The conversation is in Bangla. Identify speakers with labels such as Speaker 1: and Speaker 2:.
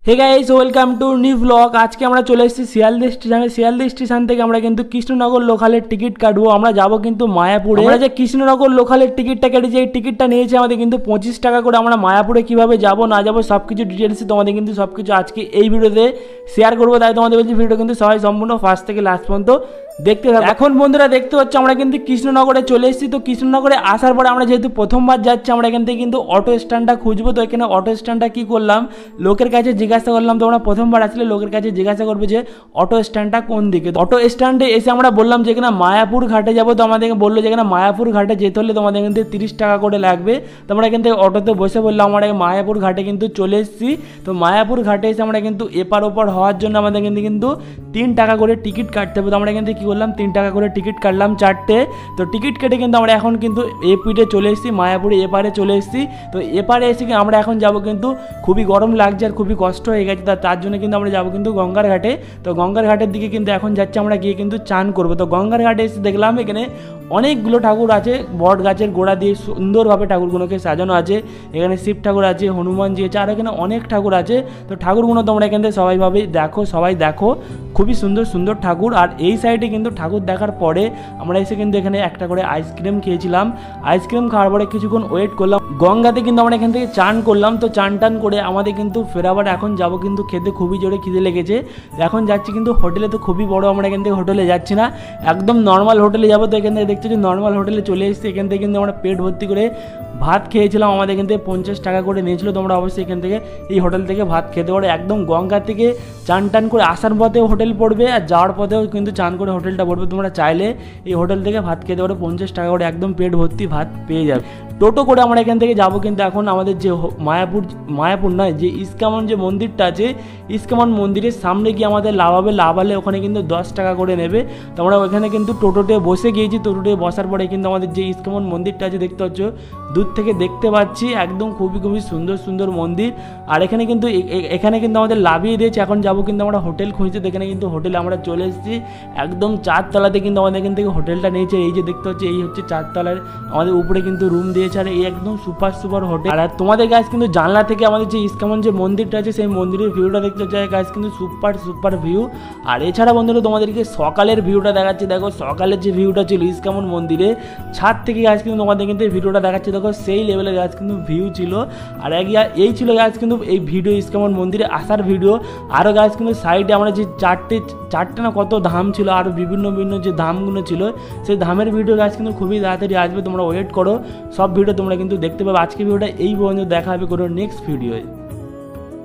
Speaker 1: Hey guys welcome to new vlog. आज के আমরা চলে এসেছি শিয়ালদা স্টেশনে। শিয়ালদা স্টেশন থেকে আমরা কিন্তু কৃষ্ণনগর লোকালের টিকিট কাটবো। আমরা যাব কিন্তু মায়াপুরে। আমরা যে কৃষ্ণনগর লোকালের টিকিটটা কেটেছি, এই টিকিটটা নিয়েছে আমাদের কিন্তু 25 টাকা করে। আমরা মায়াপুরে কিভাবে যাব না যাব সবকিছু ডিটেইলসে তোমাদের কিন্তু সবকিছু আজকে এই ভিডিওতে শেয়ার করবো। তাই তোমাদের বলছি ভিডিও কিন্তু সবাই সম্পূর্ণ ফার্স্ট থেকে লাস্ট পর্যন্ত দেখতে থাকো। এখন বন্ধুরা দেখতে পাচ্ছ আমরা কিন্তু কৃষ্ণনগরে চলে এসেছি। তো কৃষ্ণনগরে আসার পরে আমরা যেহেতু প্রথমবার যাচ্ছি, আমরা এখান থেকে কিন্তু অটো স্ট্যান্ডটা খুঁজবো। তো এখানে অটো স্ট্যান্ডটা কী করলাম, লোকের কাছে জিজ্ঞাসা করলাম। তো আমরা প্রথমবার আসলে লোকের কাছে জিজ্ঞাসা করবো যে অটো স্ট্যান্ডটা কোন দিকে। অটো স্ট্যান্ডে এসে আমরা বললাম যে এখানে মায়াপুর ঘাটে যাবো। তো আমাদেরকে বললো যে এখানে মায়াপুর ঘাটে যেতে হলে তোমাদের কিন্তু 30 টাকা করে লাগবে। তো আমরা এখান থেকে অটোতে বসে বললাম আমরা মায়াপুর ঘাটে কিন্তু চলে এসেছি। তো মায়াপুর ঘাটে এসে আমরা কিন্তু এপার ওপার হওয়ার জন্য আমাদের কিন্তু 3 টাকা করে টিকিট কাটতে হবে। তো আমরা এখান থেকে কী করলাম, 3 টাকা করে টিকিট কাটলাম 4টে। তো টিকিট কেটে কিন্তু আমরা এখন কিন্তু এপিটে চলে এসেছি, মায়াপুরে এপারে চলে এসেছি। তো এপারে এসে আমরা এখন যাব কিন্তু খুবই গরম লাগছে আর খুবই কষ্ট হয়ে গেছে। তার জন্য কিন্তু আমরা যাবো কিন্তু গঙ্গার ঘাটে। তো গঙ্গার ঘাটের দিকে কিন্তু এখন যাচ্ছি আমরা, গিয়ে কিন্তু চান করবো। তো গঙ্গার ঘাটে এসে দেখলাম এখানে অনেকগুলো ঠাকুর আছে, বট গাছের গোড়া দিয়ে সুন্দরভাবে ঠাকুরগুলোকে সাজানো আছে। এখানে শিব ঠাকুর আছে, হনুমানজি আছে, আর এখানে অনেক ঠাকুর আছে। তো ঠাকুরগুলো তোমরা এখান থেকে সবাই দেখো খুবই সুন্দর সুন্দর ঠাকুর। আর এই সাইডে কিন্তু ঠাকুর দেখার পরে আমরা এসে কিন্তু এখানে একটা করে আইসক্রিম খেয়েছিলাম। আইসক্রিম খাওয়ার পরে কিছুক্ষণ ওয়েট করলাম। গঙ্গাতে কিন্তু আমরা এখান থেকে চান করলাম। তো চান টান করে আমাদের কিন্তু ফেরাবার এখন যাবো কিন্তু খেতে, খুবই জোরে খিদে লেগেছে। এখন যাচ্ছি কিন্তু হোটেলে। তো খুবই বড়, আমরা এখান থেকে হোটেলে যাচ্ছি না, একদম নর্মাল হোটেলে যাবো। তো এখান থেকে দেখছি যে নর্মাল হোটেলে চলে এসেছি। এখান থেকে কিন্তু আমরা পেট ভর্তি করে ভাত খেয়েছিলাম। আমাদের এখান থেকে 50 টাকা করে নিয়েছিল। তোমরা অবশ্যই এখান থেকে এই হোটেল থেকে ভাত খেতে পারো। একদম গঙ্গা থেকে চান টান করে আসার পথেও হোটেল পড়বে আর যাওয়ার পথেও কিন্তু চান করে হোটেলটা পড়বে। তোমরা চাইলে এই হোটেল থেকে ভাত খেতে পারো 50 টাকা করে, একদম পেট ভর্তি ভাত পেয়ে যাবে। টোটো করে আমরা এখান থেকে যাবো কিন্তু এখন আমাদের যে মায়াপুর নয়, যে ইস্কামন যে মন্দিরটা আছে, ইস্কামন মন্দিরের সামনে গিয়ে আমাদের লাভালে ওখানে কিন্তু 10 টাকা করে নেবে। তো আমরা ওখানে কিন্তু টোটোতে বসে গিয়েছি। টোটোতে বসার পরে কিন্তু আমাদের যে ইস্কামন মন্দিরটা আছে দেখতে পাচ্ছ, দূর থেকে দেখতে পাচ্ছি একদম খুবই সুন্দর সুন্দর মন্দির। আর এখানে কিন্তু আমাদের লাভিয়ে দিয়েছে। এখন যাবো কিন্তু আমরা হোটেল খুঁজতে। এখানে কিন্তু হোটেলে আমরা চলে এসেছি, একদম 4 তলাতে কিন্তু আমাদের এখান থেকে হোটেলটা নিয়েছে। এই যে দেখতে পাচ্ছি এই হচ্ছে 4 তলার, আমাদের উপরে কিন্তু রুম দিয়েছে। আর এই একদম সুপার হোটেল। আর তোমাদের গাছ কিন্তু জানলা থেকে আমাদের যে ইস্কামন যে মন্দিরটা আছে সেই মন্দিরের ভিউটা দেখতে চাই গাছ, কিন্তু সুপার ভিউ। আর এছাড়া বন্ধুরা তোমাদেরকে সকালের ভিউটা দেখাচ্ছি। দেখো সকালের যে ভিউটা ছিল ইস্কামন মন্দিরে ছাদ থেকে গাছ, কিন্তু তোমাদের কিন্তু ভিডিওটা দেখাচ্ছি। দেখো সেই লেভেলের গাছ কিন্তু ভিউ ছিল। আর এই ছিল গাছ কিন্তু এই ভিডিও ইস্কামন মন্দিরে আসার ভিডিও। আরও গাছ কিন্তু সাইডে আমরা যে চারটে না কত ধাম ছিল, আরও বিভিন্ন যে ধামগুলো ছিল সেই ধামের ভিডিও গাছ কিন্তু খুবই তাড়াতাড়ি আসবে। তোমরা ওয়েট করো, সব ভিডিও তোমরা কিন্তু দেখতে পাবে। আজকে ভিডিওটা এই পর্যন্ত দেখা হবে কোনো নেক্সট ভিডিওয়।